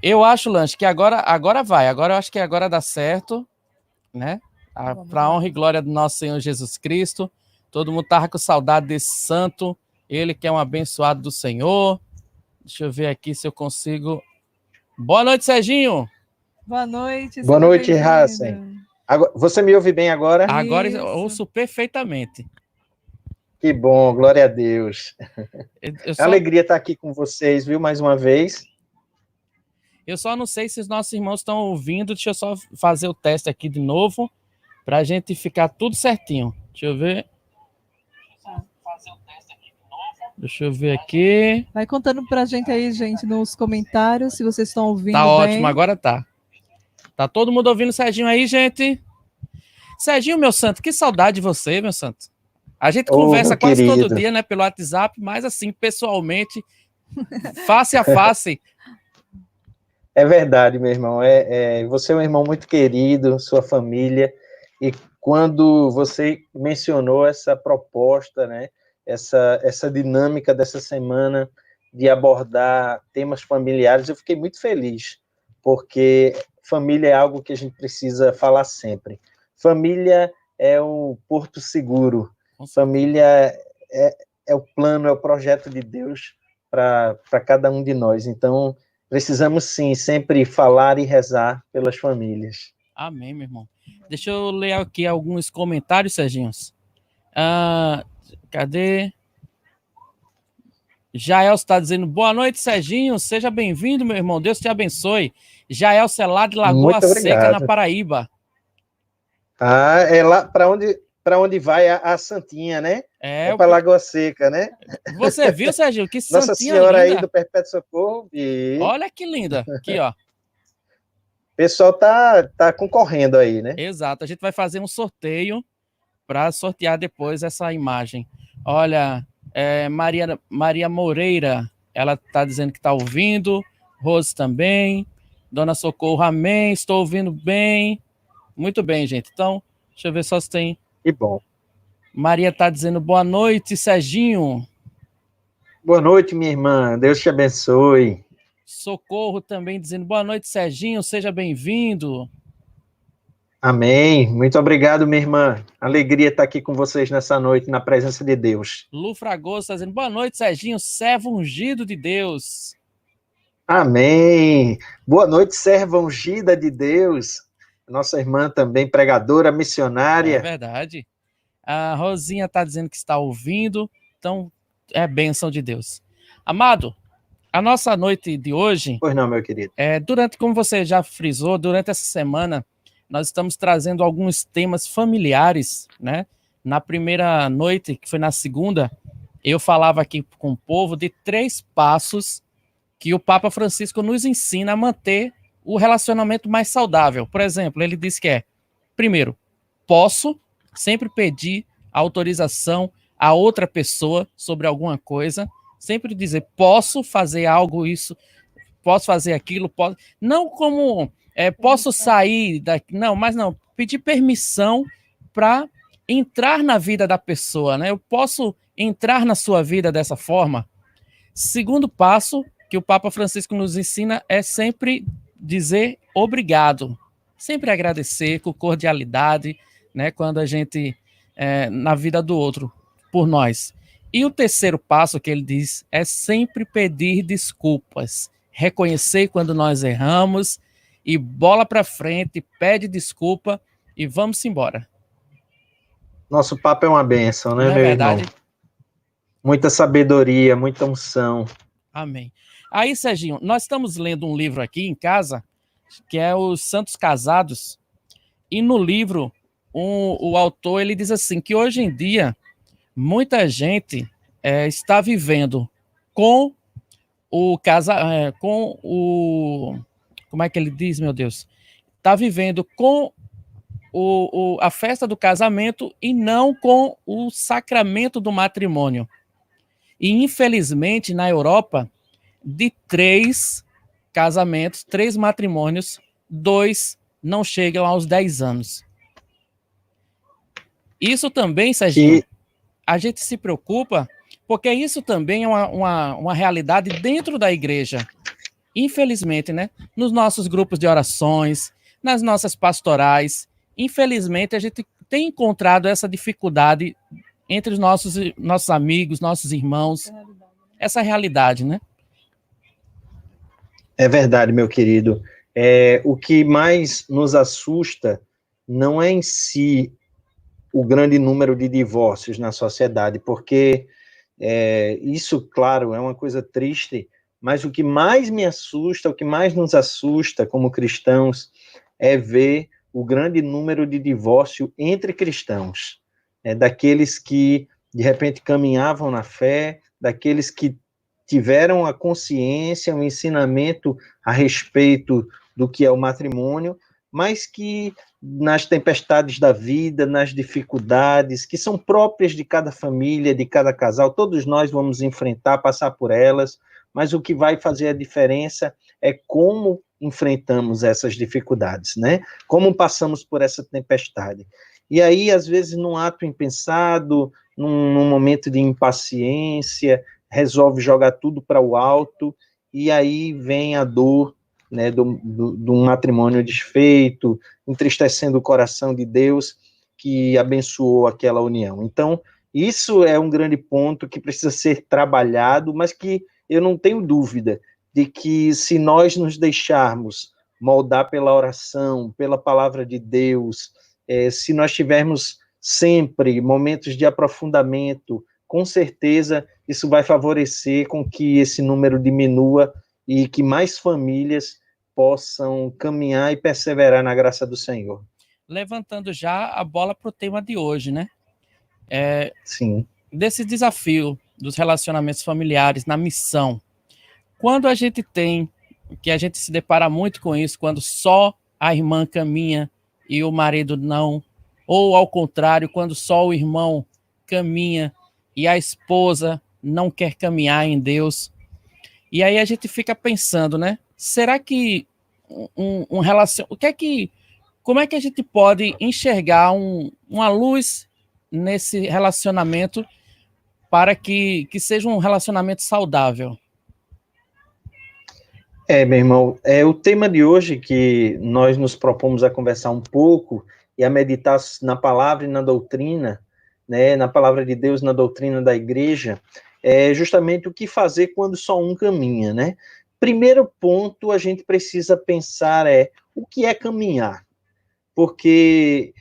Eu acho, Lanche, que agora vai. Agora eu acho que agora dá certo, né? Para a honra e glória do nosso Senhor Jesus Cristo. Todo mundo tava com saudade desse santo. Ele que é um abençoado do Senhor. Deixa eu ver aqui se eu consigo. Boa noite, Serginho. Boa noite. Boa noite, Hassen. Você me ouve bem agora? Agora eu ouço perfeitamente. Que bom, glória a Deus. Alegria estar aqui com vocês, viu, mais uma vez. Eu só não sei se os nossos irmãos estão ouvindo. Deixa eu só fazer o teste aqui de novo, para a gente ficar tudo certinho. Deixa eu ver. Deixa eu ver aqui. Vai contando pra gente aí, gente, nos comentários, se vocês estão ouvindo Tá bem. ótimo, agora tá. Tá todo mundo ouvindo o Serginho aí, gente? Serginho, meu santo, que saudade de você, meu santo. A gente conversa quase todo dia, né, pelo WhatsApp, mas assim, pessoalmente, face a face. É verdade, meu irmão. Você é um irmão muito querido, sua família, e quando você mencionou essa proposta, né, essa dinâmica dessa semana de abordar temas familiares, eu fiquei muito feliz, porque família é algo que a gente precisa falar sempre. Família é o porto seguro. Família é o plano, é o projeto de Deus para cada um de nós. Então, precisamos, sim, sempre falar e rezar pelas famílias. Amém, meu irmão. Deixa eu ler aqui alguns comentários, Serginho. Cadê? Jael está dizendo, boa noite, Serginho, seja bem-vindo, meu irmão, Deus te abençoe. Jael Celado de Lagoa Seca, na Paraíba. É lá para onde vai a Santinha, né? É para Lagoa Seca, né? Você viu, Serginho, que Santinha Nossa Senhora linda. Aí do Perpétuo Socorro. Olha que linda, aqui, ó. O pessoal tá concorrendo aí, né? Exato, a gente vai fazer um sorteio para sortear depois essa imagem. Olha, Maria Moreira, ela está dizendo que está ouvindo, Rose também, Dona Socorro, amém, estou ouvindo bem. Muito bem, gente. Então, deixa eu ver só se tem... Que bom. Maria está dizendo, boa noite, Serginho. Boa noite, minha irmã, Deus te abençoe. Socorro também dizendo, boa noite, Serginho, seja bem-vindo. Amém. Muito obrigado, minha irmã. Alegria estar aqui com vocês nessa noite, na presença de Deus. Lu Fragoso está dizendo, boa noite, Serginho, servo ungido de Deus. Amém. Boa noite, serva ungida de Deus. Nossa irmã também, pregadora, missionária. É verdade. A Rosinha está dizendo que está ouvindo, então é bênção de Deus. Amado, a nossa noite de hoje... Pois não, meu querido. Como você já frisou, durante essa semana, nós estamos trazendo alguns temas familiares, né? Na primeira noite, que foi na segunda, eu falava aqui com o povo de 3 passos que o Papa Francisco nos ensina a manter o relacionamento mais saudável. Por exemplo, ele disse que primeiro, posso sempre pedir autorização a outra pessoa sobre alguma coisa, sempre dizer, posso fazer algo, isso, posso fazer aquilo, posso... Não como, posso sair daqui, não, mas não, pedir permissão para entrar na vida da pessoa, né? Eu posso entrar na sua vida dessa forma. Segundo passo que o Papa Francisco nos ensina é sempre dizer obrigado, sempre agradecer com cordialidade, né, quando a gente, na vida do outro, por nós. E o terceiro passo que ele diz é sempre pedir desculpas, reconhecer quando nós erramos e bola para frente, pede desculpa e vamos embora. Nosso Papa é uma bênção, né, não é meu verdade? Irmão? Muita sabedoria, muita unção. Amém. Aí, Serginho, nós estamos lendo um livro aqui em casa, que é Os Santos Casados, e no livro o autor ele diz assim, que hoje em dia muita gente está vivendo com o como é que ele diz, meu Deus? Está vivendo com a festa do casamento e não com o sacramento do matrimônio. E, infelizmente, na Europa, de 3 casamentos, 3 matrimônios, 2 não chegam aos 10 anos. Isso também, Serginho, a gente se preocupa, porque isso também é uma realidade dentro da igreja. infelizmente, né, nos nossos grupos de orações, nas nossas pastorais, infelizmente a gente tem encontrado essa dificuldade entre os nossos amigos, nossos irmãos, essa realidade, né? É verdade, meu querido. O que mais nos assusta não é em si o grande número de divórcios na sociedade, porque isso, claro, é uma coisa triste, mas o que mais me assusta, o que mais nos assusta como cristãos, é ver o grande número de divórcio entre cristãos, daqueles que, de repente, caminhavam na fé, daqueles que tiveram a consciência, o ensinamento a respeito do que é o matrimônio, mas que nas tempestades da vida, nas dificuldades que são próprias de cada família, de cada casal, todos nós vamos enfrentar, passar por elas, mas o que vai fazer a diferença é como enfrentamos essas dificuldades, né? Como passamos por essa tempestade. E aí, às vezes, num ato impensado, num momento de impaciência, resolve jogar tudo para o alto, e aí vem a dor, né, de um matrimônio desfeito, entristecendo o coração de Deus que abençoou aquela união. Então, isso é um grande ponto que precisa ser trabalhado, mas que eu não tenho dúvida de que se nós nos deixarmos moldar pela oração, pela palavra de Deus, se nós tivermos sempre momentos de aprofundamento, com certeza isso vai favorecer com que esse número diminua e que mais famílias possam caminhar e perseverar na graça do Senhor. Levantando já a bola para o tema de hoje, né? Sim. Desse desafio dos relacionamentos familiares na missão. Quando a gente se depara muito com isso, quando só a irmã caminha e o marido não, ou ao contrário, quando só o irmão caminha e a esposa não quer caminhar em Deus. E aí a gente fica pensando, né? Será que como é que a gente pode enxergar uma luz nesse relacionamento para que seja um relacionamento saudável? Meu irmão, o tema de hoje que nós nos propomos a conversar um pouco e a meditar na palavra e na doutrina, né, na palavra de Deus, na doutrina da igreja, é justamente o que fazer quando só um caminha, né? Primeiro ponto, a gente precisa pensar o que é caminhar, porque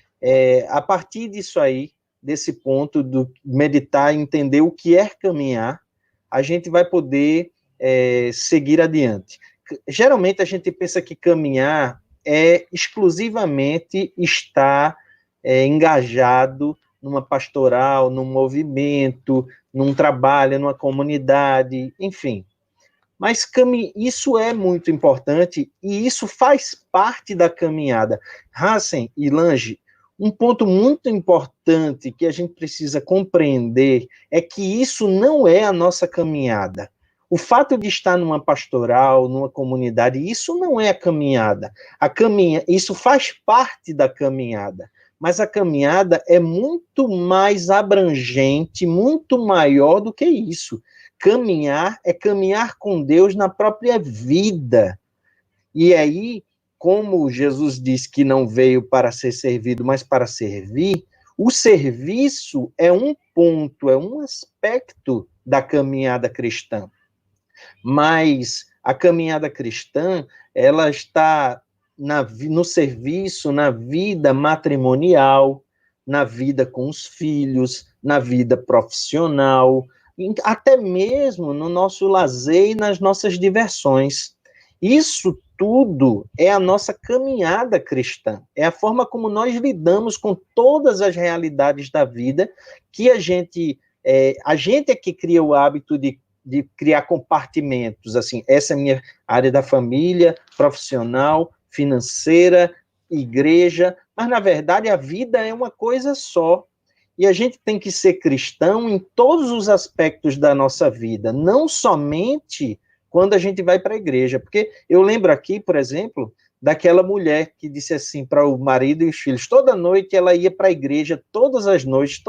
a partir disso aí, desse ponto do meditar e entender o que é caminhar, a gente vai poder seguir adiante. Geralmente a gente pensa que caminhar é exclusivamente estar engajado numa pastoral, num movimento, num trabalho, numa comunidade, enfim. Mas isso é muito importante e isso faz parte da caminhada. Hassen e Lange, um ponto muito importante que a gente precisa compreender é que isso não é a nossa caminhada. O fato de estar numa pastoral, numa comunidade, isso não é a caminhada. Isso faz parte da caminhada. Mas a caminhada é muito mais abrangente, muito maior do que isso. Caminhar é caminhar com Deus na própria vida. E aí, como Jesus disse que não veio para ser servido, mas para servir, o serviço é um ponto, é um aspecto da caminhada cristã. Mas a caminhada cristã, ela está no serviço, na vida matrimonial, na vida com os filhos, na vida profissional, até mesmo no nosso lazer e nas nossas diversões. Isso tudo é a nossa caminhada cristã, é a forma como nós lidamos com todas as realidades da vida, que a gente é que cria o hábito de criar compartimentos, assim, essa é a minha área da família, profissional, financeira, igreja, mas na verdade a vida é uma coisa só. E a gente tem que ser cristão em todos os aspectos da nossa vida, não somente quando a gente vai para a igreja. Porque eu lembro aqui, por exemplo, daquela mulher que disse assim para o marido e os filhos, toda noite ela ia para a igreja, todas as noites,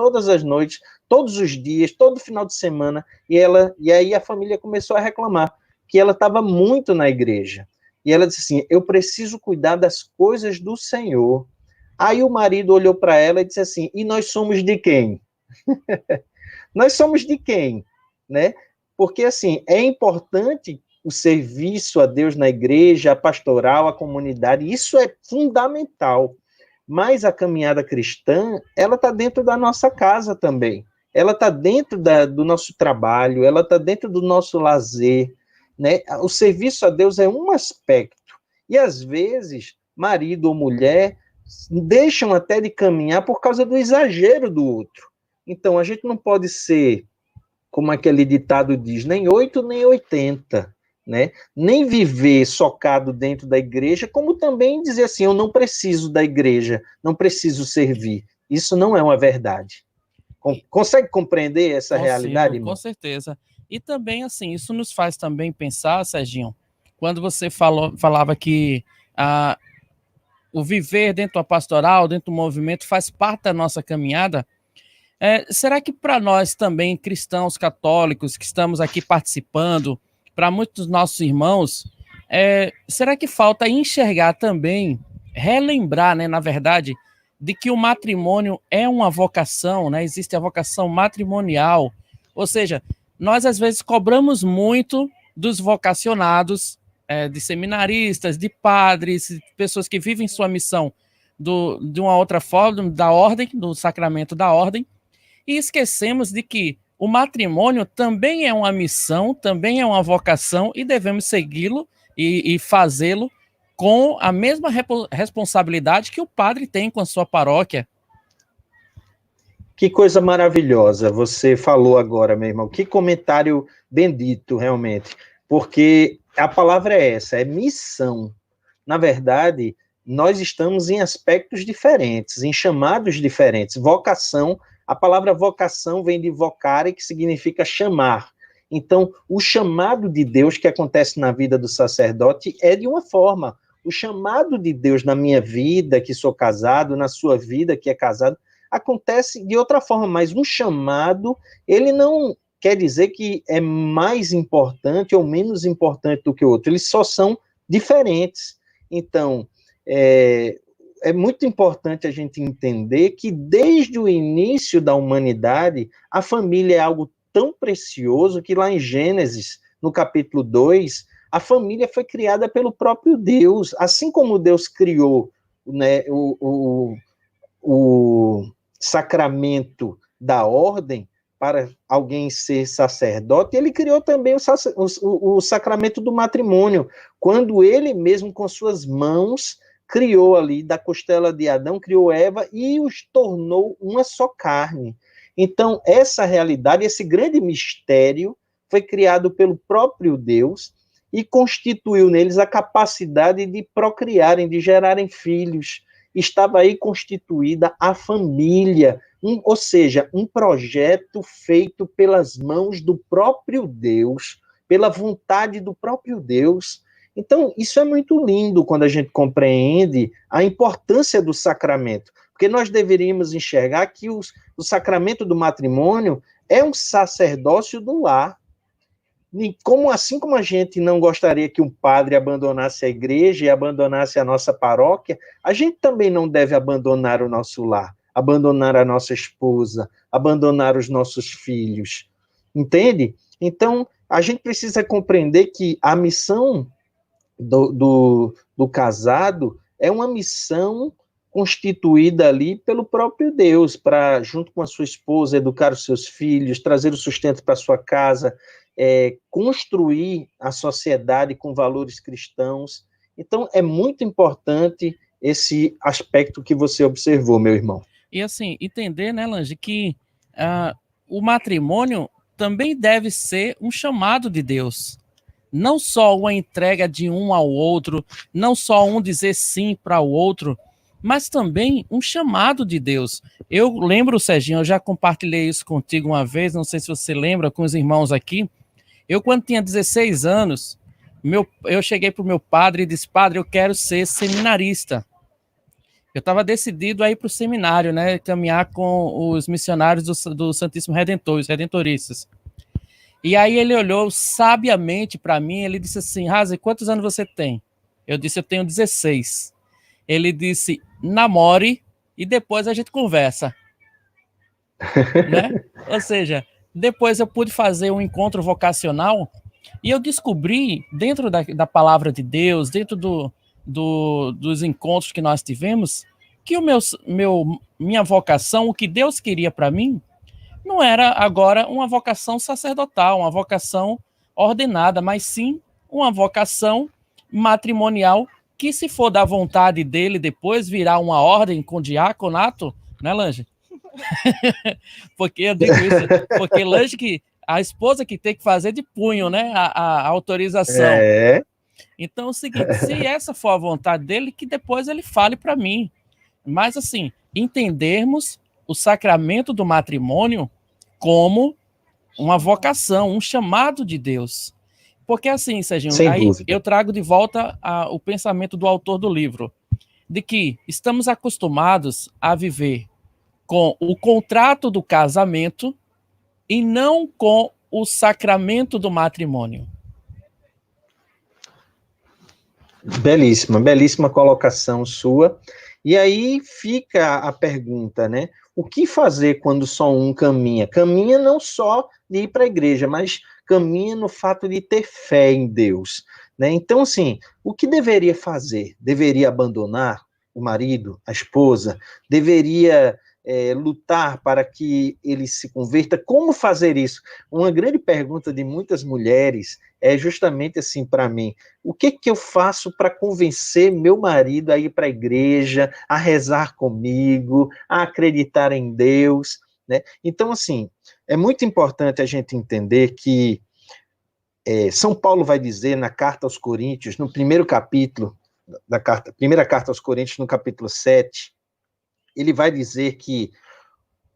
todos os dias, todo final de semana, e aí a família começou a reclamar. que ela estava muito na igreja. E ela disse assim, eu preciso cuidar das coisas do Senhor. Aí o marido olhou para ela e disse assim, e nós somos de quem? Nós somos de quem? Né? Porque, assim, é importante o serviço a Deus na igreja, a pastoral, a comunidade, isso é fundamental. Mas a caminhada cristã, ela está dentro da nossa casa também. Ela está dentro do nosso trabalho, ela está dentro do nosso lazer, né? O serviço a Deus é um aspecto. E, às vezes, marido ou mulher deixam até de caminhar por causa do exagero do outro. Então, a gente não pode ser, como aquele ditado diz, nem 8 nem 80, né? Nem viver socado dentro da igreja, como também dizer assim, eu não preciso da igreja, não preciso servir. Isso não é uma verdade. Consegue compreender essa realidade, irmão? Com certeza. E também, assim, isso nos faz também pensar, Serginho, quando você falava que o viver dentro da pastoral, dentro do movimento, faz parte da nossa caminhada. Será que para nós também, cristãos católicos, que estamos aqui participando, para muitos dos nossos irmãos, será que falta enxergar também, relembrar, né, na verdade, de que o matrimônio é uma vocação, né? Existe a vocação matrimonial, ou seja, nós às vezes cobramos muito dos vocacionados, de seminaristas, de padres, pessoas que vivem sua missão de uma outra forma, da ordem, do sacramento da ordem, e esquecemos de que o matrimônio também é uma missão, também é uma vocação, e devemos segui-lo e fazê-lo com a mesma responsabilidade que o padre tem com a sua paróquia. Que coisa maravilhosa você falou agora, meu irmão. Que comentário bendito, realmente. Porque a palavra é essa, é missão. Na verdade, nós estamos em aspectos diferentes, em chamados diferentes. Vocação, a palavra vocação vem de vocare, que significa chamar. Então, o chamado de Deus que acontece na vida do sacerdote é de uma forma. O chamado de Deus na minha vida, que sou casado, na sua vida, que é casado, acontece de outra forma, mas um chamado, ele não quer dizer que é mais importante ou menos importante do que o outro, eles só são diferentes. Então, é muito importante a gente entender que desde o início da humanidade, a família é algo tão precioso que lá em Gênesis, no capítulo 2, a família foi criada pelo próprio Deus, assim como Deus criou, né, o sacramento da ordem para alguém ser sacerdote, ele criou também o sacramento do matrimônio, quando ele mesmo com suas mãos criou ali, da costela de Adão, criou Eva e os tornou uma só carne. Então, essa realidade, esse grande mistério, foi criado pelo próprio Deus e constituiu neles a capacidade de procriarem, de gerarem filhos. Estava aí constituída a família, ou seja, um projeto feito pelas mãos do próprio Deus, pela vontade do próprio Deus. Então, isso é muito lindo quando a gente compreende a importância do sacramento, porque nós deveríamos enxergar que o sacramento do matrimônio é um sacerdócio do lar. E assim como a gente não gostaria que um padre abandonasse a igreja e abandonasse a nossa paróquia, a gente também não deve abandonar o nosso lar, abandonar a nossa esposa, abandonar os nossos filhos. Entende? Então, a gente precisa compreender que a missão do casado é uma missão constituída ali pelo próprio Deus, para, junto com a sua esposa, educar os seus filhos, trazer o sustento para a sua casa, construir a sociedade com valores cristãos. Então, é muito importante esse aspecto que você observou, meu irmão. E assim, entender, né, Lange, que o matrimônio também deve ser um chamado de Deus. Não só uma entrega de um ao outro, não só um dizer sim para o outro, mas também um chamado de Deus. Eu lembro, Serginho, eu já compartilhei isso contigo uma vez, não sei se você lembra, com os irmãos aqui. Eu, quando tinha 16 anos, eu cheguei para o meu padre e disse: padre, eu quero ser seminarista. Eu estava decidido a ir para o seminário, né, caminhar com os missionários do Santíssimo Redentor, os redentoristas. E aí ele olhou sabiamente para mim, ele disse assim, Razi, quantos anos você tem? Eu disse, eu tenho 16. Ele disse, namore e depois a gente conversa. Né? Ou seja, depois eu pude fazer um encontro vocacional e eu descobri, dentro da palavra de Deus, dentro dos encontros que nós tivemos, que minha vocação, o que Deus queria para mim, não era agora uma vocação sacerdotal, uma vocação ordenada, mas sim uma vocação matrimonial que, se for da vontade dele, depois virar uma ordem com diaconato, né, Lange? Porque eu digo isso, porque Lange, que a esposa que tem que fazer de punho, né, a autorização. Então é o seguinte, se essa for a vontade dele, que depois ele fale para mim. Mas assim, entendermos o sacramento do matrimônio como uma vocação, um chamado de Deus. Porque assim, Serginho, aí eu trago de volta o pensamento do autor do livro, de que estamos acostumados a viver com o contrato do casamento e não com o sacramento do matrimônio. Belíssima, belíssima colocação sua. E aí fica a pergunta, né? O que fazer quando só um caminha? Caminha não só de ir para a igreja, mas caminha no fato de ter fé em Deus, né? Então, assim, o que deveria fazer? Deveria abandonar o marido, a esposa? Deveria lutar para que ele se converta? Como fazer isso? Uma grande pergunta de muitas mulheres é justamente assim para mim: o que eu faço para convencer meu marido a ir para a igreja, a rezar comigo, a acreditar em Deus, né? Então, assim, é muito importante a gente entender que São Paulo vai dizer na carta aos Coríntios, no primeiro capítulo da primeira carta aos Coríntios, no capítulo 7, ele vai dizer que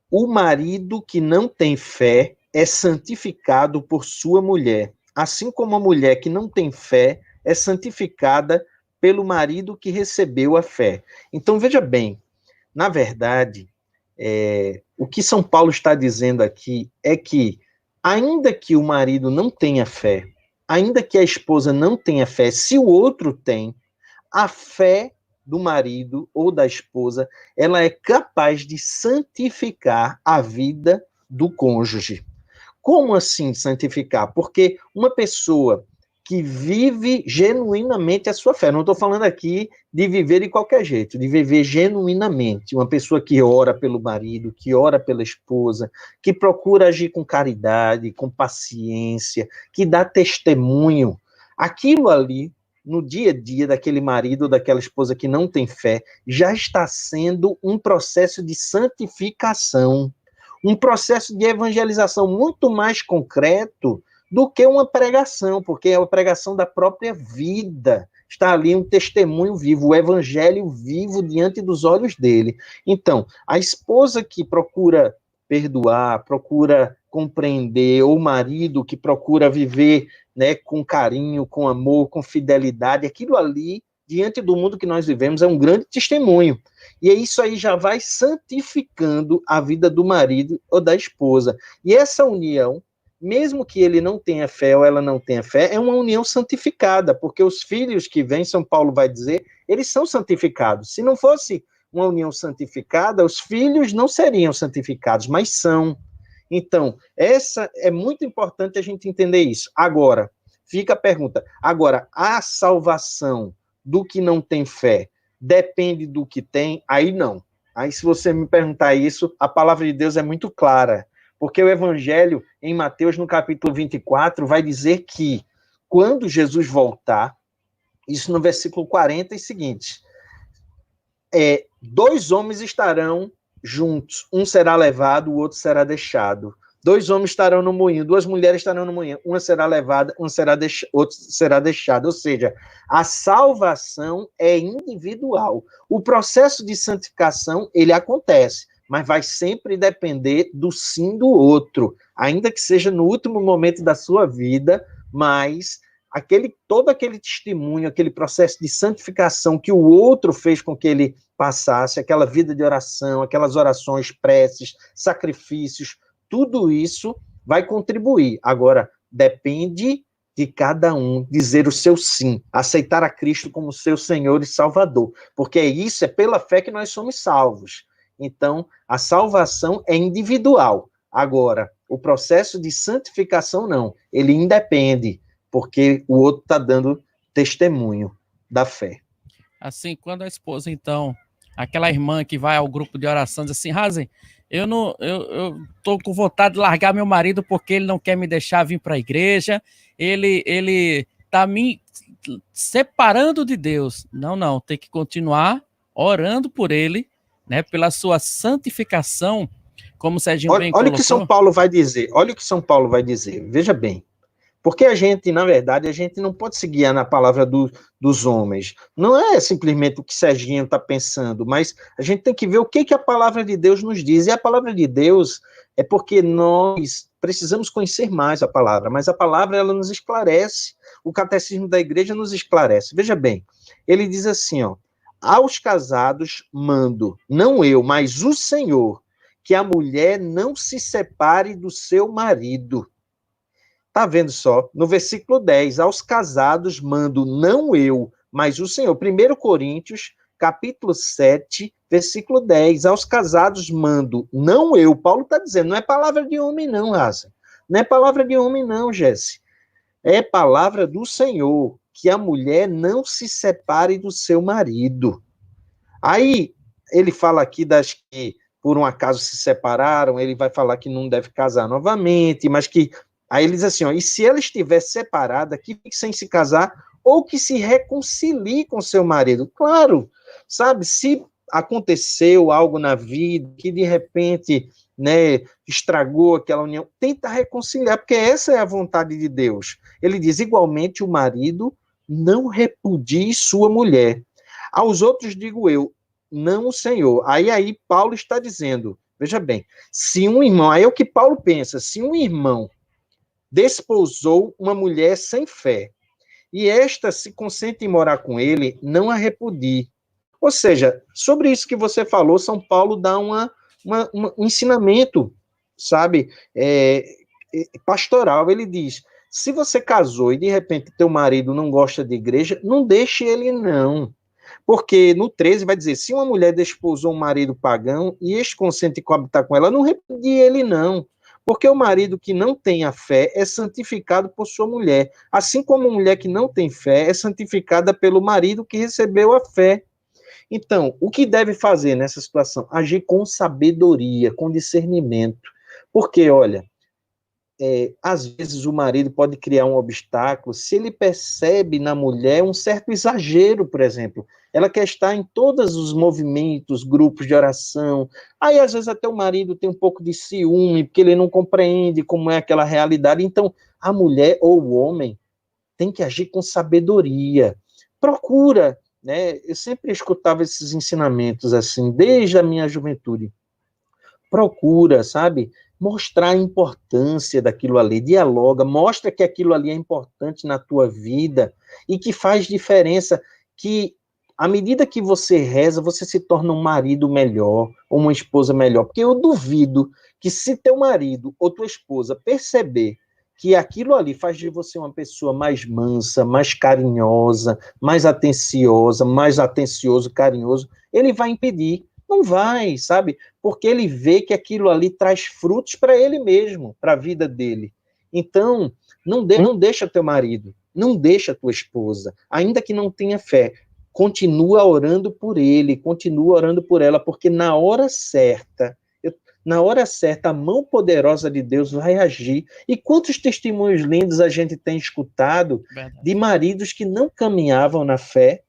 o marido que não tem fé é santificado por sua mulher, assim como a mulher que não tem fé é santificada pelo marido que recebeu a fé. Então, veja bem, na verdade, o que São Paulo está dizendo aqui é que, ainda que o marido não tenha fé, ainda que a esposa não tenha fé, se o outro tem, a fé do marido ou da esposa, ela é capaz de santificar a vida do cônjuge. Como assim santificar? Porque uma pessoa que vive genuinamente a sua fé, não estou falando aqui de viver de qualquer jeito, de viver genuinamente, uma pessoa que ora pelo marido, que ora pela esposa, que procura agir com caridade, com paciência, que dá testemunho, aquilo ali, no dia a dia daquele marido ou daquela esposa que não tem fé, já está sendo um processo de santificação, um processo de evangelização muito mais concreto do que uma pregação, porque é a pregação da própria vida. Está ali um testemunho vivo, o evangelho vivo diante dos olhos dele. Então, a esposa que procura perdoar, procura compreender, ou o marido que procura viver, né, com carinho, com amor, com fidelidade, aquilo ali, diante do mundo que nós vivemos, é um grande testemunho. E isso aí já vai santificando a vida do marido ou da esposa. E essa união, mesmo que ele não tenha fé ou ela não tenha fé, é uma união santificada, porque os filhos que vêm, São Paulo vai dizer, eles são santificados. Se não fosse uma união santificada, os filhos não seriam santificados, mas são. Então, essa é muito importante a gente entender isso. Agora, fica a pergunta, agora, a salvação do que não tem fé depende do que tem? Aí não. Aí, se você me perguntar isso, a palavra de Deus é muito clara, porque o evangelho, em Mateus, no capítulo 24, vai dizer que, quando Jesus voltar, isso no versículo 40 e seguinte, 2 homens estarão juntos, um será levado, o outro será deixado. 2 homens estarão no moinho, 2 mulheres estarão no moinho, uma será levada, outro será deixado. Ou seja, a salvação é individual. O processo de santificação, ele acontece, mas vai sempre depender do sim do outro, ainda que seja no último momento da sua vida, mas todo aquele testemunho, aquele processo de santificação que o outro fez com que ele passasse, aquela vida de oração, aquelas orações, preces, sacrifícios, tudo isso vai contribuir. Agora, Depende de cada um dizer o seu sim, aceitar a Cristo como seu Senhor e Salvador, porque é pela fé que nós somos salvos. Então, a salvação é individual. Agora, o processo de santificação não, ele independe, porque o outro está dando testemunho da fé. Assim, quando a esposa, então, aquela irmã que vai ao grupo de oração, diz assim, Razen, eu tô com vontade de largar meu marido porque ele não quer me deixar vir para a igreja, ele tá me separando de Deus. Não, tem que continuar orando por ele, né, pela sua santificação, como o Serginho bem colocou. Olha o que São Paulo vai dizer, veja bem. Porque a gente, na verdade, a gente não pode se guiar na palavra dos homens. Não é simplesmente o que Serginho está pensando, mas a gente tem que ver o que a palavra de Deus nos diz. E a palavra de Deus é porque nós precisamos conhecer mais a palavra, mas a palavra ela nos esclarece. O catecismo da igreja nos esclarece. Veja bem, ele diz assim, ó, aos casados mando, não eu, mas o Senhor, que a mulher não se separe do seu marido. Tá vendo só? No versículo 10, aos casados mando, não eu, mas o Senhor. 1 Coríntios, capítulo 7, versículo 10, aos casados mando, não eu. Paulo está dizendo, não é palavra de homem não, Raça. Não é palavra de homem não, Jesse. É palavra do Senhor, que a mulher não se separe do seu marido. Aí, ele fala aqui das que, por um acaso, se separaram, ele vai falar que não deve casar novamente, mas que... Aí ele diz assim, ó, e se ela estiver separada, que fique sem se casar, ou que se reconcilie com seu marido. Claro, sabe, se aconteceu algo na vida, que de repente, né, estragou aquela união, tenta reconciliar, porque essa é a vontade de Deus. Ele diz, igualmente, o marido não repudie sua mulher. Aos outros digo eu, não o Senhor. Aí Paulo está dizendo, veja bem, se um irmão, aí é o que Paulo pensa, se um irmão desposou uma mulher sem fé, e esta se consente em morar com ele, não a repudie. Ou seja, sobre isso que você falou, São Paulo dá um ensinamento, sabe, pastoral. Ele diz, se você casou e de repente teu marido não gosta de igreja, não deixe ele não. Porque no 13 vai dizer, se uma mulher desposou um marido pagão e este consente em coabitar com ela, não repudie ele não. Porque o marido que não tem a fé é santificado por sua mulher, assim como a mulher que não tem fé é santificada pelo marido que recebeu a fé. Então, o que deve fazer nessa situação? Agir com sabedoria, com discernimento. Porque, olha, às vezes o marido pode criar um obstáculo se ele percebe na mulher um certo exagero, por exemplo. Ela quer estar em todos os movimentos, grupos de oração. Aí, às vezes, até o marido tem um pouco de ciúme, porque ele não compreende como é aquela realidade. Então, a mulher ou o homem tem que agir com sabedoria. Procura, né? Eu sempre escutava esses ensinamentos assim, desde a minha juventude. Procura, sabe? Mostrar a importância daquilo ali, dialoga, mostra que aquilo ali é importante na tua vida e que faz diferença, que à medida que você reza, você se torna um marido melhor, ou uma esposa melhor, porque eu duvido que se teu marido ou tua esposa perceber que aquilo ali faz de você uma pessoa mais mansa, mais carinhosa, mais atenciosa, mais atencioso, carinhoso, ele vai impedir. Não vai, sabe? Porque ele vê que aquilo ali traz frutos para ele mesmo, para a vida dele. Então, não deixa teu marido, não deixa tua esposa, ainda que não tenha fé, continua orando por ele, continua orando por ela, porque na hora certa, a mão poderosa de Deus vai agir. E quantos testemunhos lindos a gente tem escutado de maridos que não caminhavam na fé,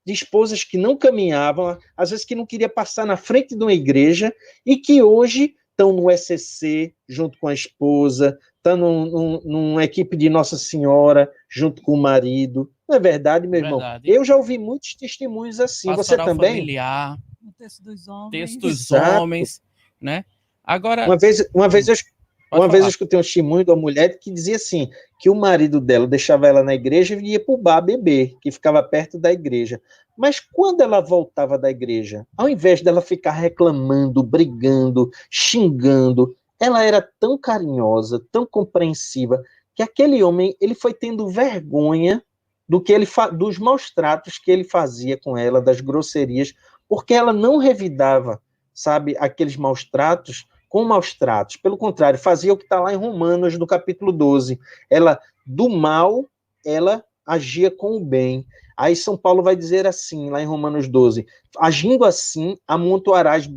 de esposas que não caminhavam, às vezes que não queria passar na frente de uma igreja, e que hoje estão no ECC, junto com a esposa, estão numa equipe de Nossa Senhora, junto com o marido. Não é verdade, meu irmão? Eu já ouvi muitos testemunhos assim. Pastoral você também? Familiar, O texto dos homens. texto dos homens, né? Agora... Uma vez eu escutei um testemunho de uma mulher que dizia assim, que o marido dela deixava ela na igreja e ia para o bar beber, que ficava perto da igreja. Mas quando ela voltava da igreja, ao invés dela ficar reclamando, brigando, xingando, ela era tão carinhosa, tão compreensiva, que aquele homem ele foi tendo vergonha dos maus tratos que ele fazia com ela, das grosserias, porque ela não revidava, sabe, aqueles maus tratos com maus tratos. Pelo contrário, fazia o que está lá em Romanos, no capítulo 12. Ela, do mal, ela agia com o bem. Aí São Paulo vai dizer assim, lá em Romanos 12, agindo assim, amontoarás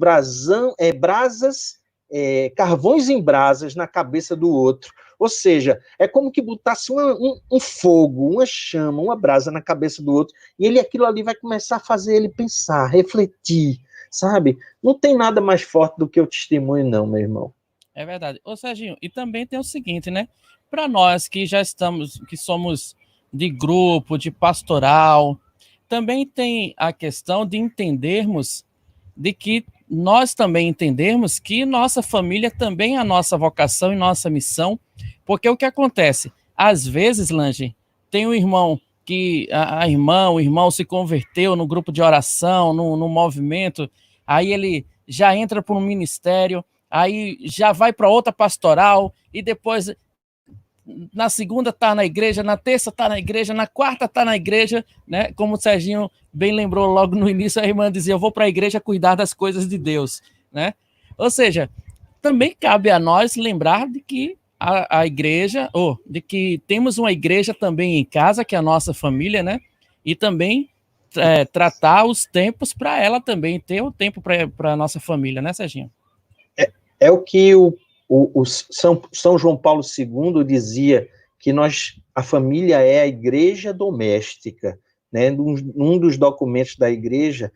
carvões em brasas na cabeça do outro. Ou seja, é como que botasse um fogo, uma chama, uma brasa na cabeça do outro, e aquilo ali vai começar a fazer ele pensar, refletir, sabe? Não tem nada mais forte do que o testemunho, não, meu irmão. É verdade. Ô, Serginho, e também tem o seguinte, né? Para nós que já estamos, que somos de grupo, de pastoral, também tem a questão de entendermos, de que nós também entendermos que nossa família também é a nossa vocação e nossa missão, porque o que acontece? Às vezes, Lange, tem um irmão que o irmão se converteu no grupo de oração, no movimento, aí ele já entra para um ministério, aí já vai para outra pastoral, e depois na segunda está na igreja, na terça está na igreja, na quarta está na igreja, né? Como o Serginho bem lembrou logo no início, a irmã dizia, eu vou para a igreja cuidar das coisas de Deus, né? Ou seja, também cabe a nós lembrar de que a igreja, de que temos uma igreja também em casa, que é a nossa família, né? E também tratar os tempos para ela também ter o tempo para a nossa família, né, Serginho? É o que São João Paulo II dizia, que a família é a igreja doméstica, né? Um dos documentos da igreja,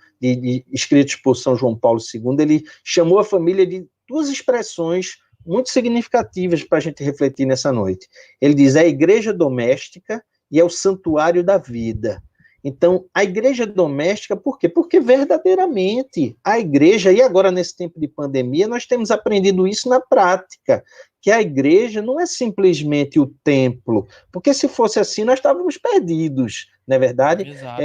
escritos por São João Paulo II, ele chamou a família de duas expressões muito significativas para a gente refletir nessa noite. Ele diz, é a igreja doméstica e é o santuário da vida. Então, a igreja doméstica, por quê? Porque verdadeiramente a igreja, e agora nesse tempo de pandemia, nós temos aprendido isso na prática, que a igreja não é simplesmente o templo, porque se fosse assim, nós estávamos perdidos, não é verdade? Exato.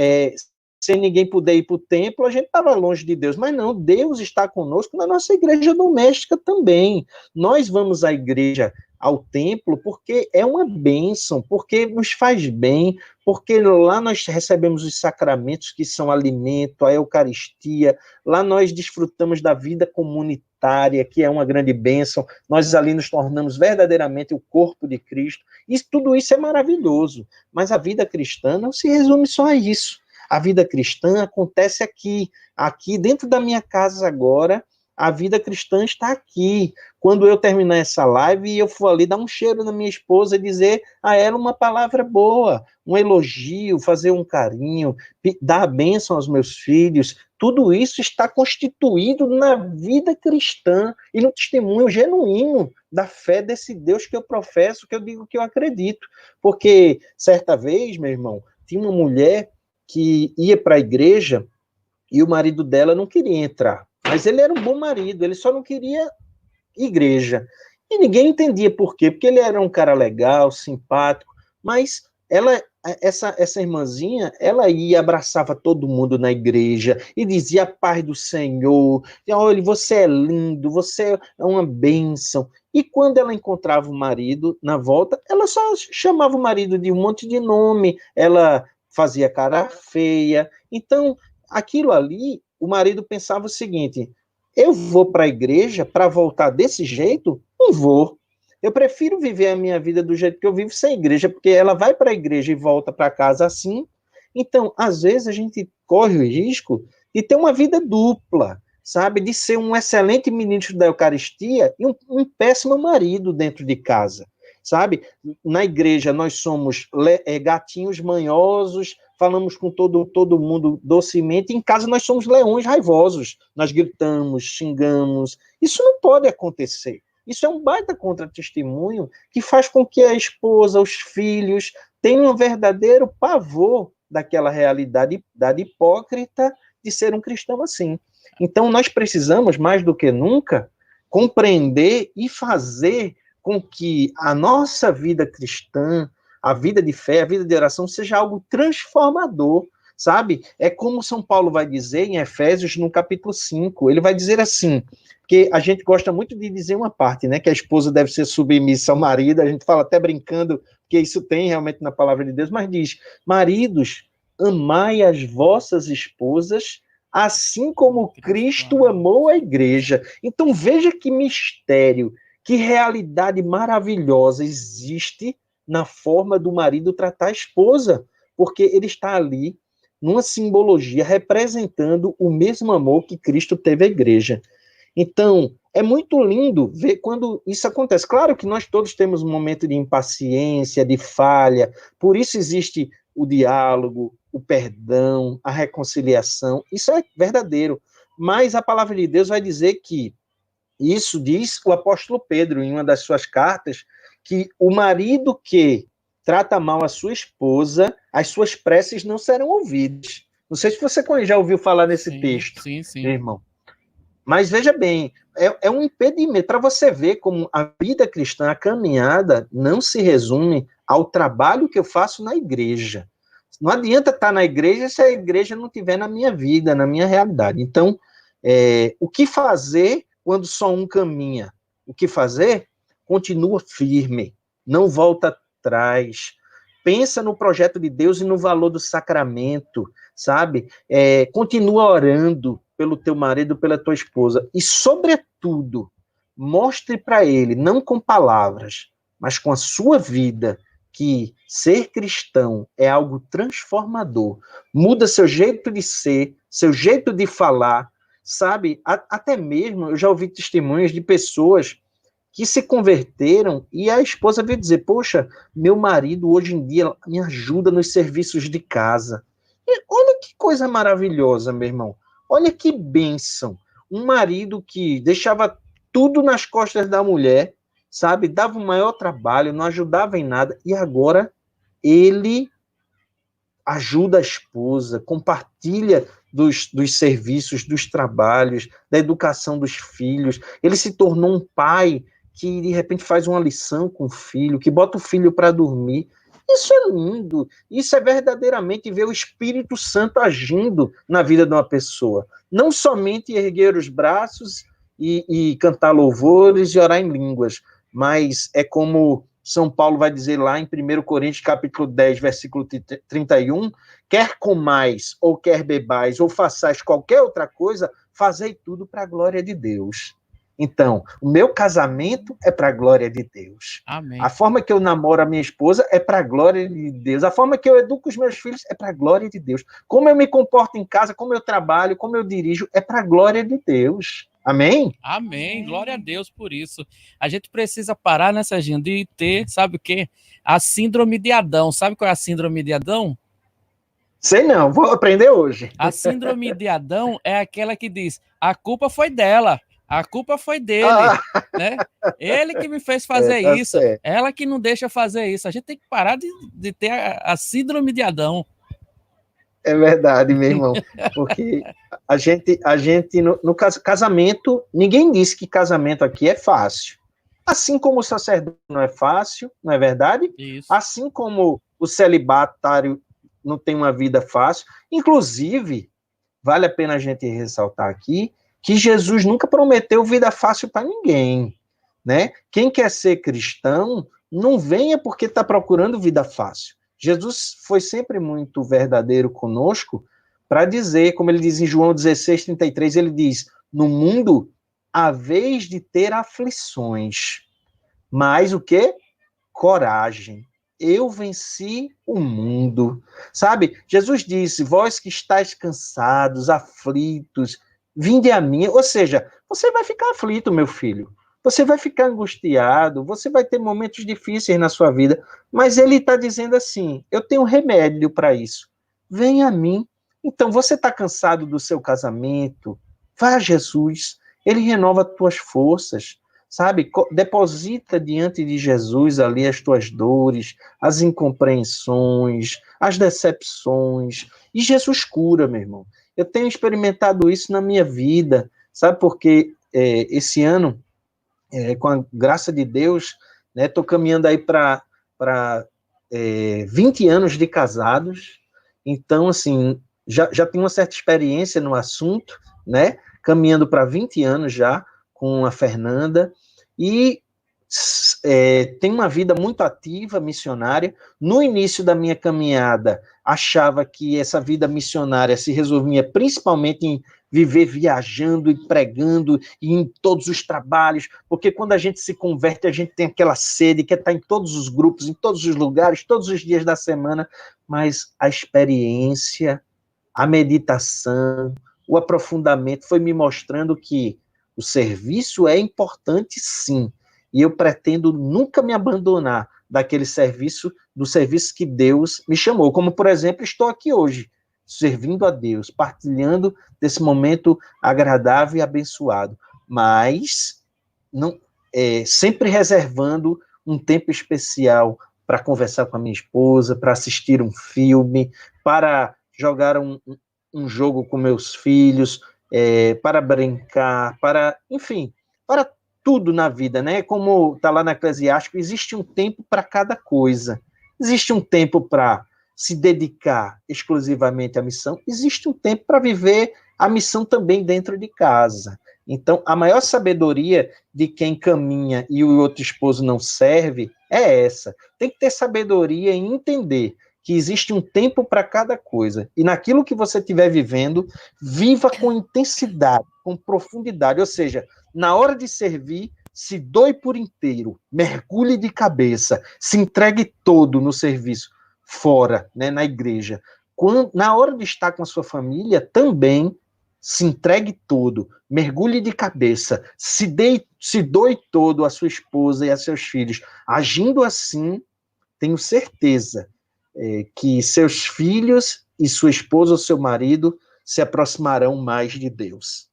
Sem ninguém poder ir para o templo, a gente estava longe de Deus, mas não, Deus está conosco na nossa igreja doméstica também. Nós vamos à igreja, ao templo, porque é uma bênção, porque nos faz bem, porque lá nós recebemos os sacramentos que são alimento, a Eucaristia, lá nós desfrutamos da vida comunitária, que é uma grande bênção, nós ali nos tornamos verdadeiramente o corpo de Cristo, e tudo isso é maravilhoso, mas a vida cristã não se resume só a isso. A vida cristã acontece aqui dentro da minha casa agora. A vida cristã está aqui. Quando eu terminar essa live, eu for ali dar um cheiro na minha esposa e dizer a ela uma palavra boa, um elogio, fazer um carinho, dar a bênção aos meus filhos, tudo isso está constituído na vida cristã e no testemunho genuíno da fé desse Deus que eu professo, que eu digo que eu acredito. Porque, certa vez, meu irmão, tinha uma mulher que ia para a igreja e o marido dela não queria entrar. Mas ele era um bom marido, ele só não queria igreja. E ninguém entendia por quê, porque ele era um cara legal, simpático, mas essa irmãzinha, ela ia, abraçava todo mundo na igreja e dizia a paz do Senhor, olha, você é lindo, você é uma bênção. E quando ela encontrava o marido na volta, ela só chamava o marido de um monte de nome, ela fazia cara feia. Então, aquilo ali, o marido pensava o seguinte, eu vou para a igreja para voltar desse jeito? Não vou. Eu prefiro viver a minha vida do jeito que eu vivo sem igreja, porque ela vai para a igreja e volta para casa assim. Então, às vezes, a gente corre o risco de ter uma vida dupla, sabe? De ser um excelente ministro da Eucaristia e um péssimo marido dentro de casa, sabe? Na igreja, nós somos gatinhos manhosos, falamos com todo mundo docemente, em casa nós somos leões raivosos, nós gritamos, xingamos, isso não pode acontecer, isso é um baita contra-testemunho que faz com que a esposa, os filhos, tenham um verdadeiro pavor daquela realidade hipócrita de ser um cristão assim. Então nós precisamos, mais do que nunca, compreender e fazer com que a nossa vida cristã, a vida de fé, a vida de oração seja algo transformador, sabe? É como São Paulo vai dizer em Efésios, no capítulo 5, ele vai dizer assim, porque a gente gosta muito de dizer uma parte, né, que a esposa deve ser submissa ao marido, a gente fala até brincando, que isso tem realmente na palavra de Deus, mas diz, maridos, amai as vossas esposas, assim como Cristo amou a igreja. Então veja que mistério, que realidade maravilhosa existe na forma do marido tratar a esposa, porque ele está ali numa simbologia representando o mesmo amor que Cristo teve à igreja. Então, é muito lindo ver quando isso acontece. Claro que nós todos temos um momento de impaciência, de falha, por isso existe o diálogo, o perdão, a reconciliação, isso é verdadeiro. Mas a palavra de Deus vai dizer que, isso diz o apóstolo Pedro em uma das suas cartas, que o marido que trata mal a sua esposa, as suas preces não serão ouvidas. Não sei se você já ouviu falar nesse texto, meu irmão. Mas veja bem, é um impedimento para você ver como a vida cristã, a caminhada, não se resume ao trabalho que eu faço na igreja. Não adianta estar na igreja se a igreja não estiver na minha vida, na minha realidade. Então, o que fazer quando só um caminha? O que fazer? Continua firme, não volta atrás. Pensa no projeto de Deus e no valor do sacramento, sabe? Continua orando pelo teu marido, pela tua esposa. E, sobretudo, mostre para ele, não com palavras, mas com a sua vida, que ser cristão é algo transformador. Muda seu jeito de ser, seu jeito de falar, sabe? Até mesmo, eu já ouvi testemunhos de pessoas que se converteram e a esposa veio dizer, poxa, meu marido hoje em dia me ajuda nos serviços de casa. E olha que coisa maravilhosa, meu irmão. Olha que bênção. Um marido que deixava tudo nas costas da mulher, sabe? Dava o maior trabalho, não ajudava em nada, e agora ele ajuda a esposa, compartilha dos serviços, dos trabalhos, da educação dos filhos. Ele se tornou um pai que, de repente, faz uma lição com o filho, que bota o filho para dormir. Isso é lindo. Isso é verdadeiramente ver o Espírito Santo agindo na vida de uma pessoa. Não somente erguer os braços e cantar louvores e orar em línguas, mas é como São Paulo vai dizer lá em 1 Coríntios, capítulo 10, versículo 31, quer comais, ou quer bebais, ou façais qualquer outra coisa, fazei tudo para a glória de Deus. Então, o meu casamento é para a glória de Deus. Amém. A forma que eu namoro a minha esposa é para a glória de Deus. A forma que eu educo os meus filhos é para a glória de Deus. Como eu me comporto em casa, como eu trabalho, como eu dirijo, é para a glória de Deus. Amém? Amém. Glória a Deus por isso. A gente precisa parar, né, Serginho, de ter, sabe o quê? A síndrome de Adão. Sabe qual é a síndrome de Adão? Sei não, vou aprender hoje. A síndrome de Adão é aquela que diz, a culpa foi dela, a culpa foi dele, né? Ele que me fez fazer isso, certo. Ela que não deixa fazer isso. A gente tem que parar de ter a síndrome de Adão. É verdade, meu irmão, porque a gente no casamento, ninguém disse que casamento aqui é fácil. Assim como o sacerdote não é fácil, não é verdade? Isso. Assim como o celibatário não tem uma vida fácil. Inclusive, vale a pena a gente ressaltar aqui que Jesus nunca prometeu vida fácil para ninguém, né? Quem quer ser cristão, não venha porque está procurando vida fácil. Jesus foi sempre muito verdadeiro conosco para dizer, como ele diz em João 16:33, ele diz, no mundo há vez de ter aflições, mas o quê? Coragem. Eu venci o mundo. Sabe? Jesus disse, vós que estáis cansados, aflitos, vinde a mim. Ou seja, você vai ficar aflito, meu filho. Você vai ficar angustiado, você vai ter momentos difíceis na sua vida, mas ele está dizendo assim, eu tenho remédio para isso. Vem a mim. Então, você está cansado do seu casamento? Vá a Jesus. Ele renova as tuas forças. Sabe, deposita diante de Jesus ali as tuas dores, as incompreensões, as decepções, e Jesus cura, meu irmão. Eu tenho experimentado isso na minha vida, sabe, porque esse ano, com a graça de Deus, né, estou caminhando aí para 20 anos de casados, então, assim, já tenho uma certa experiência no assunto, né, caminhando para 20 anos já, com a Fernanda, e tenho uma vida muito ativa, missionária. No início da minha caminhada, achava que essa vida missionária se resolvia principalmente em viver viajando e pregando e em todos os trabalhos, porque quando a gente se converte, a gente tem aquela sede, quer estar em todos os grupos, em todos os lugares, todos os dias da semana, mas a experiência, a meditação, o aprofundamento foi me mostrando que o serviço é importante, sim, e eu pretendo nunca me abandonar daquele serviço, do serviço que Deus me chamou, como, por exemplo, estou aqui hoje, servindo a Deus, partilhando desse momento agradável e abençoado, mas não, sempre reservando um tempo especial para conversar com a minha esposa, para assistir um filme, para jogar um jogo com meus filhos, para brincar, enfim, para tudo na vida, né? Como está lá na Eclesiástico, existe um tempo para cada coisa. Existe um tempo para se dedicar exclusivamente à missão, existe um tempo para viver a missão também dentro de casa. Então, a maior sabedoria de quem caminha e o outro esposo não serve é essa. Tem que ter sabedoria em entender que existe um tempo para cada coisa. E naquilo que você estiver vivendo, viva com intensidade, com profundidade. Ou seja, na hora de servir, se doe por inteiro, mergulhe de cabeça, se entregue todo no serviço, fora, né, na igreja. Na hora de estar com a sua família, também se entregue todo, mergulhe de cabeça, se doe todo à sua esposa e a seus filhos. Agindo assim, tenho certeza que seus filhos e sua esposa ou seu marido se aproximarão mais de Deus.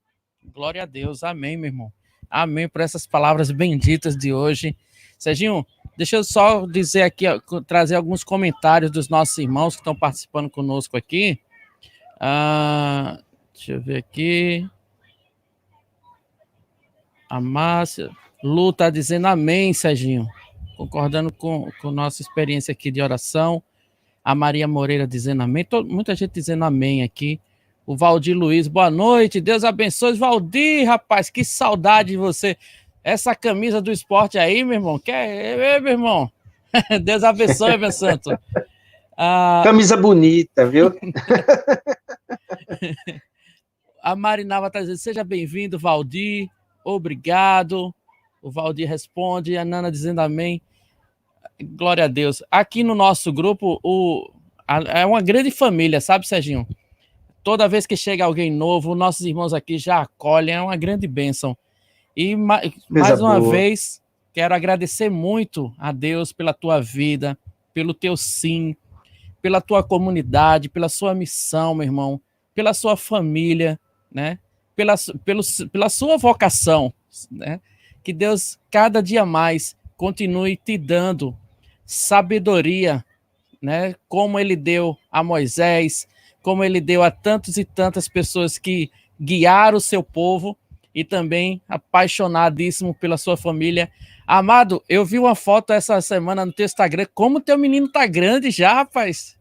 Glória a Deus, amém, meu irmão. Amém por essas palavras benditas de hoje. Serginho, deixa eu só dizer aqui, trazer alguns comentários dos nossos irmãos que estão participando conosco aqui. Deixa eu ver aqui. A Márcia. Lu está dizendo amém, Serginho. Concordando com nossa experiência aqui de oração. A Maria Moreira dizendo amém. Muita gente dizendo amém aqui. O Valdir Luiz, boa noite. Deus abençoe. Valdir, rapaz, que saudade de você. Essa camisa do esporte aí, meu irmão. Meu irmão. Deus abençoe, meu santo. Camisa bonita, viu? A Marinava está dizendo, seja bem-vindo, Valdir. Obrigado. O Valdir responde. A Nana dizendo amém. Glória a Deus. Aqui no nosso grupo, é uma grande família, sabe, Serginho? Toda vez que chega alguém novo, nossos irmãos aqui já acolhem, é uma grande bênção. E mais uma vez, quero agradecer muito a Deus pela tua vida, pelo teu sim, pela tua comunidade, pela sua missão, meu irmão, pela sua família, né? Pela sua vocação, né? Que Deus, cada dia mais, continue te dando sabedoria, né? Como ele deu a Moisés, como ele deu a tantas e tantas pessoas que guiaram o seu povo e também apaixonadíssimo pela sua família. Amado, eu vi uma foto essa semana no teu Instagram, como teu menino tá grande já, rapaz.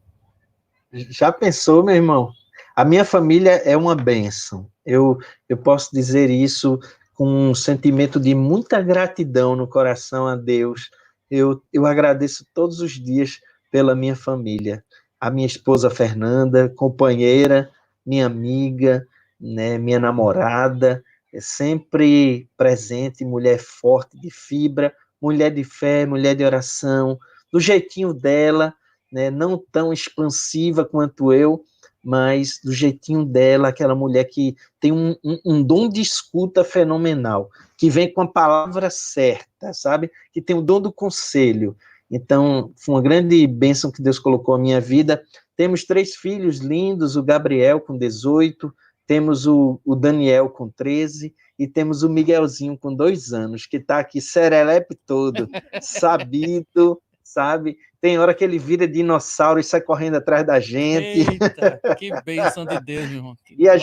Já pensou, meu irmão? A minha família é uma bênção. Eu posso dizer isso com um sentimento de muita gratidão no coração a Deus. Eu agradeço todos os dias pela minha família. A minha esposa Fernanda, companheira, minha amiga, né, minha namorada, é sempre presente, mulher forte de fibra, mulher de fé, mulher de oração, do jeitinho dela, né, não tão expansiva quanto eu, mas do jeitinho dela, aquela mulher que tem um dom de escuta fenomenal, que vem com a palavra certa, sabe? Que tem o dom do conselho. Então, foi uma grande bênção que Deus colocou na minha vida. Temos 3 filhos lindos, o Gabriel com 18, temos o Daniel com 13, e temos o Miguelzinho com 2 anos, que está aqui serelepe todo, sabido, sabe? Tem hora que ele vira dinossauro e sai correndo atrás da gente. Eita, que bênção de Deus, meu irmão. E a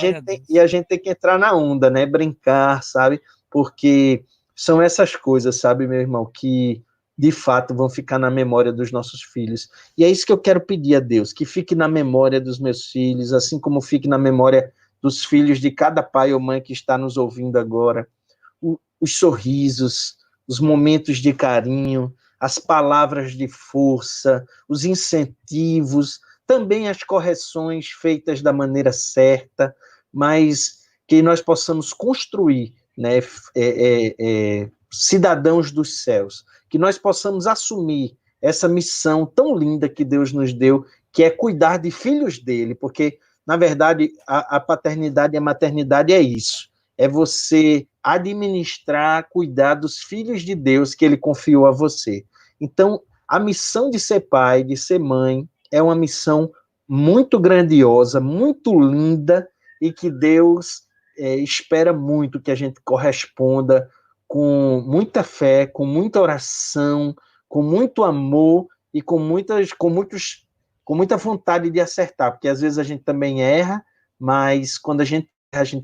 gente tem que entrar na onda, né? Brincar, sabe? Porque são essas coisas, sabe, meu irmão, que de fato vão ficar na memória dos nossos filhos. E é isso que eu quero pedir a Deus, que fique na memória dos meus filhos, assim como fique na memória dos filhos de cada pai ou mãe que está nos ouvindo agora. os sorrisos, os momentos de carinho, as palavras de força, os incentivos, também as correções feitas da maneira certa, mas que nós possamos construir, né, cidadãos dos céus, que nós possamos assumir essa missão tão linda que Deus nos deu, que é cuidar de filhos dele, porque, na verdade, a paternidade e a maternidade é isso, é você administrar, cuidar dos filhos de Deus que ele confiou a você. Então, a missão de ser pai, de ser mãe, é uma missão muito grandiosa, muito linda, e que Deus espera muito que a gente corresponda com muita fé, com muita oração, com muito amor e com muita vontade de acertar, porque às vezes a gente também erra, mas quando a gente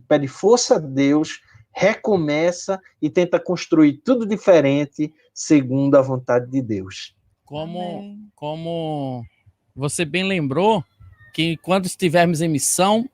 pede força a Deus, recomeça e tenta construir tudo diferente segundo a vontade de Deus. Como você bem lembrou, que quando estivermos em missão,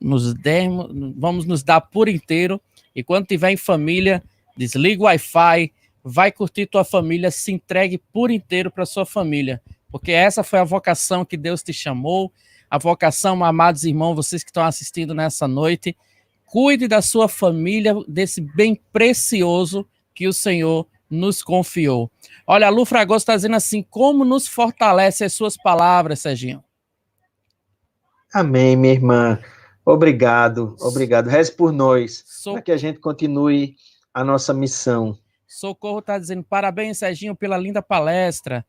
vamos nos dar por inteiro, e quando estiver em família, desliga o Wi-Fi, vai curtir tua família, se entregue por inteiro para sua família, porque essa foi a vocação que Deus te chamou, a vocação, amados irmãos, vocês que estão assistindo nessa noite, cuide da sua família, desse bem precioso que o Senhor nos confiou. Olha, a Lu Fragoso está dizendo assim, como nos fortalece as suas palavras, Serginho? Amém, minha irmã. Obrigado. Reze por nós, para que a gente continue a nossa missão. Socorro está dizendo, parabéns, Serginho, pela linda palestra.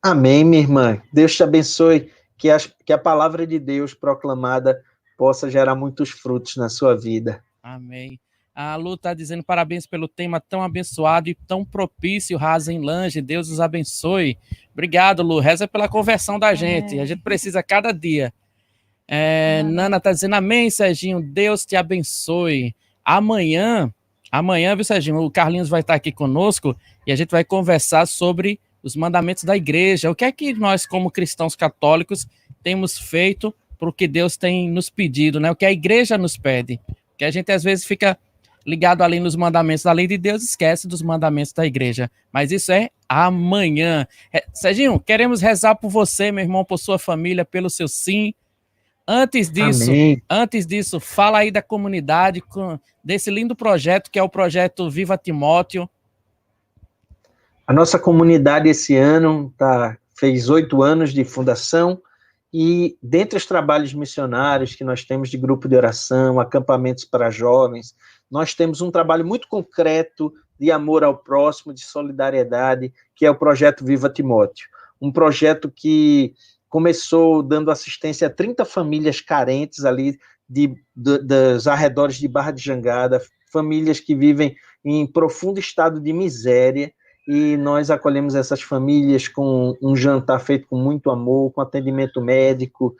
Amém, minha irmã. Deus te abençoe, que a palavra de Deus proclamada possa gerar muitos frutos na sua vida. Amém. A Lu está dizendo parabéns pelo tema tão abençoado e tão propício, Rasenlange. Deus os abençoe. Obrigado, Lu. Reza pela conversão da gente. A gente precisa cada dia. Nana está dizendo amém, Serginho. Deus te abençoe. Amanhã, viu, Serginho? O Carlinhos vai estar aqui conosco e a gente vai conversar sobre os mandamentos da igreja. O que é que nós, como cristãos católicos, temos feito para o que Deus tem nos pedido, né? O que a igreja nos pede. Que a gente às vezes fica ligado ali nos mandamentos da lei de Deus, esquece dos mandamentos da igreja. Mas isso é amanhã. Serginho, queremos rezar por você, meu irmão, por sua família, pelo seu sim. Antes disso, fala aí da comunidade, desse lindo projeto que é o projeto Viva Timóteo. A nossa comunidade esse ano fez 8 anos de fundação, e dentre os trabalhos missionários que nós temos de grupo de oração, acampamentos para jovens, nós temos um trabalho muito concreto de amor ao próximo, de solidariedade, que é o projeto Viva Timóteo. Um projeto começou dando assistência a 30 famílias carentes ali dos arredores de Barra de Jangada, famílias que vivem em profundo estado de miséria, e nós acolhemos essas famílias com um jantar feito com muito amor, com atendimento médico,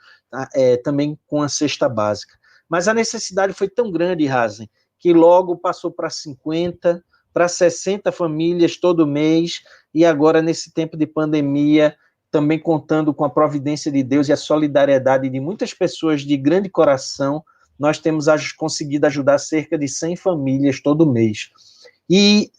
também com a cesta básica. Mas a necessidade foi tão grande, Rasen, que logo passou para 50, para 60 famílias todo mês, e agora, nesse tempo de pandemia, também contando com a providência de Deus e a solidariedade de muitas pessoas de grande coração, nós temos conseguido ajudar cerca de 100 famílias todo mês. E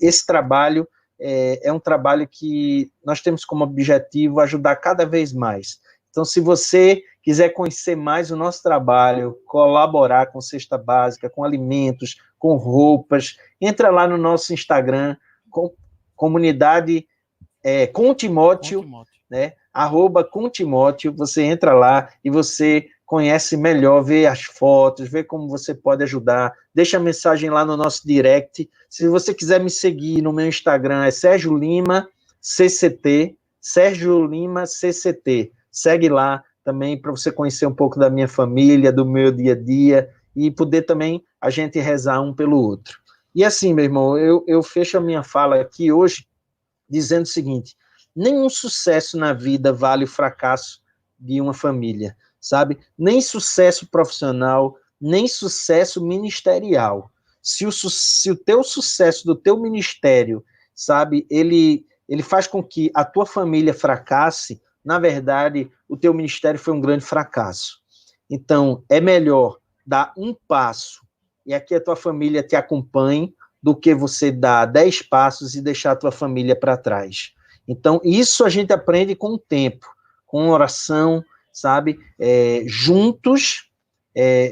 esse trabalho é um trabalho que nós temos como objetivo ajudar cada vez mais. Então, se você quiser conhecer mais o nosso trabalho, colaborar com cesta básica, com alimentos, com roupas, entra lá no nosso Instagram, comunidade com Timóteo, né? @com Timóteo, você entra lá e você conhece melhor, vê as fotos, vê como você pode ajudar, deixa a mensagem lá no nosso direct. Se você quiser me seguir no meu Instagram, é Sérgio Lima CCT, Sérgio Lima CCT. Segue lá também para você conhecer um pouco da minha família, do meu dia a dia, e poder também a gente rezar um pelo outro. E assim, meu irmão, eu fecho a minha fala aqui hoje dizendo o seguinte: nenhum sucesso na vida vale o fracasso de uma família, sabe? Nem sucesso profissional, nem sucesso ministerial. Se o teu sucesso do teu ministério, sabe, ele faz com que a tua família fracasse, na verdade, o teu ministério foi um grande fracasso. Então, é melhor dar um passo e aqui a tua família te acompanhe, do que você dar 10 passos e deixar a tua família para trás. Então, isso a gente aprende com o tempo, com oração, sabe? Juntos.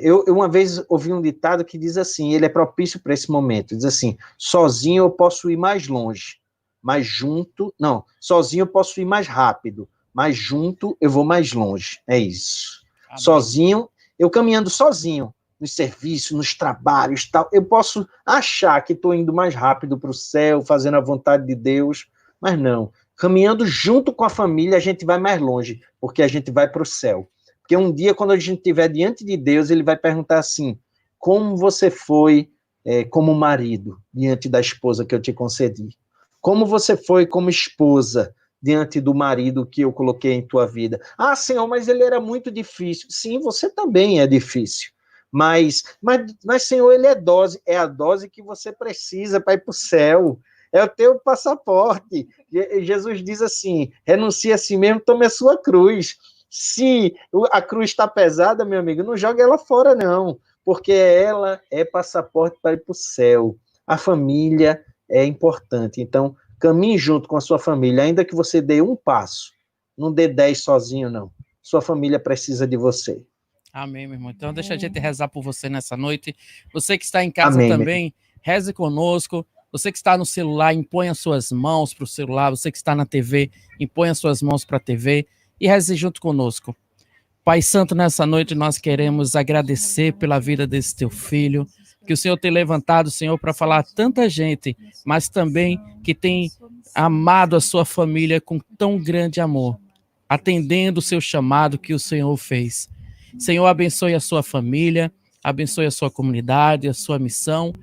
Eu uma vez ouvi um ditado que diz assim, ele é propício para esse momento, diz assim, sozinho eu posso ir mais longe, mas junto, não, sozinho eu posso ir mais rápido, mas junto eu vou mais longe, é isso. Amém. Sozinho, eu caminhando sozinho, nos serviços, nos trabalhos, tal, eu posso achar que estou indo mais rápido para o céu, fazendo a vontade de Deus, mas não, caminhando junto com a família, a gente vai mais longe, porque a gente vai para o céu. Porque um dia, quando a gente estiver diante de Deus, ele vai perguntar assim, como você foi como marido diante da esposa que eu te concedi? Como você foi como esposa diante do marido que eu coloquei em tua vida? Ah, Senhor, mas ele era muito difícil. Sim, você também é difícil. Mas Senhor, ele é a dose que você precisa para ir para o céu. É o teu passaporte. Jesus diz assim, renuncia a si mesmo, tome a sua cruz. Se a cruz está pesada, meu amigo, não joga ela fora, não, porque ela é passaporte para ir para o céu. A família é importante, então caminhe junto com a sua família, ainda que você dê um passo, não dê 10 sozinho, não. Sua família precisa de você. Amém, meu irmão. Então deixa a gente rezar por você nessa noite. Você que está em casa Amém, também, reze conosco. Você que está no celular, impõe as suas mãos para o celular. Você que está na TV, impõe as suas mãos para a TV e reze junto conosco. Pai Santo, nessa noite nós queremos agradecer pela vida desse teu filho, que o Senhor tem levantado, Senhor, para falar a tanta gente, mas também que tem amado a sua família com tão grande amor, atendendo o seu chamado que o Senhor fez. Senhor, abençoe a sua família, abençoe a sua comunidade, a sua missão,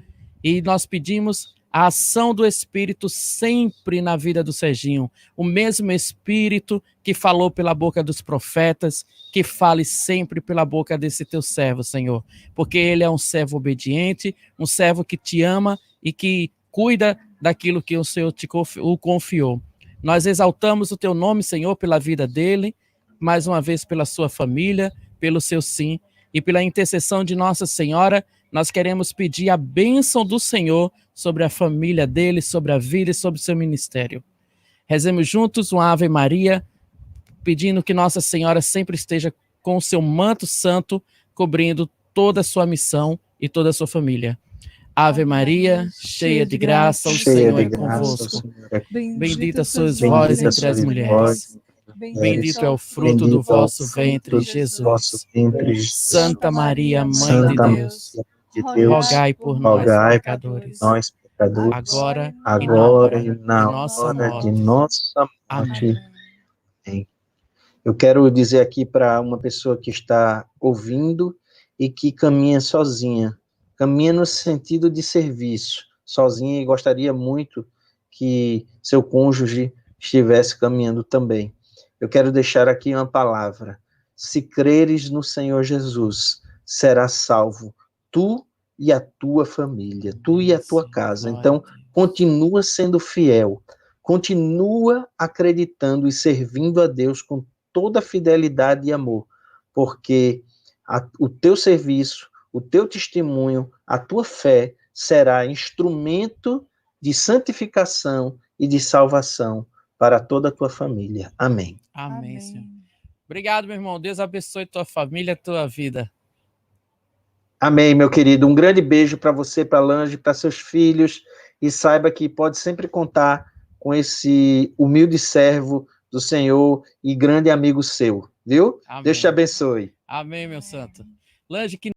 e nós pedimos a ação do Espírito sempre na vida do Serginho, o mesmo Espírito que falou pela boca dos profetas, que fale sempre pela boca desse teu servo, Senhor, porque ele é um servo obediente, um servo que te ama e que cuida daquilo que o Senhor o confiou. Nós exaltamos o teu nome, Senhor, pela vida dele, mais uma vez pela sua família, pelo seu sim, e pela intercessão de Nossa Senhora, nós queremos pedir a bênção do Senhor sobre a família dele, sobre a vida e sobre o seu ministério. Rezemos juntos uma Ave Maria, pedindo que Nossa Senhora sempre esteja com o seu manto santo, cobrindo toda a sua missão e toda a sua família. Ave Maria, cheia de graça, o Senhor é convosco. Bendita sois vós entre as mulheres. Bendito é o fruto do vosso ventre, Jesus. Santa Maria, Mãe de Deus, rogai por nós, pecadores, agora e na hora de nossa morte. Amém. Eu quero dizer aqui para uma pessoa que está ouvindo e que caminha sozinha, caminha no sentido de serviço, sozinha, e gostaria muito que seu cônjuge estivesse caminhando também. Eu quero deixar aqui uma palavra. Se creres no Senhor Jesus, serás salvo, tu e a tua família, tu e a tua casa. Então, continua sendo fiel, continua acreditando e servindo a Deus com toda fidelidade e amor, porque o teu serviço, o teu testemunho, a tua fé será instrumento de santificação e de salvação para toda a tua família. Amém. Amém, Senhor. Obrigado, meu irmão. Deus abençoe tua família, tua vida. Amém, meu querido. Um grande beijo para você, para Lange, para seus filhos, e saiba que pode sempre contar com esse humilde servo do Senhor e grande amigo seu, viu? Amém. Deus te abençoe. Amém, meu santo. Lange, que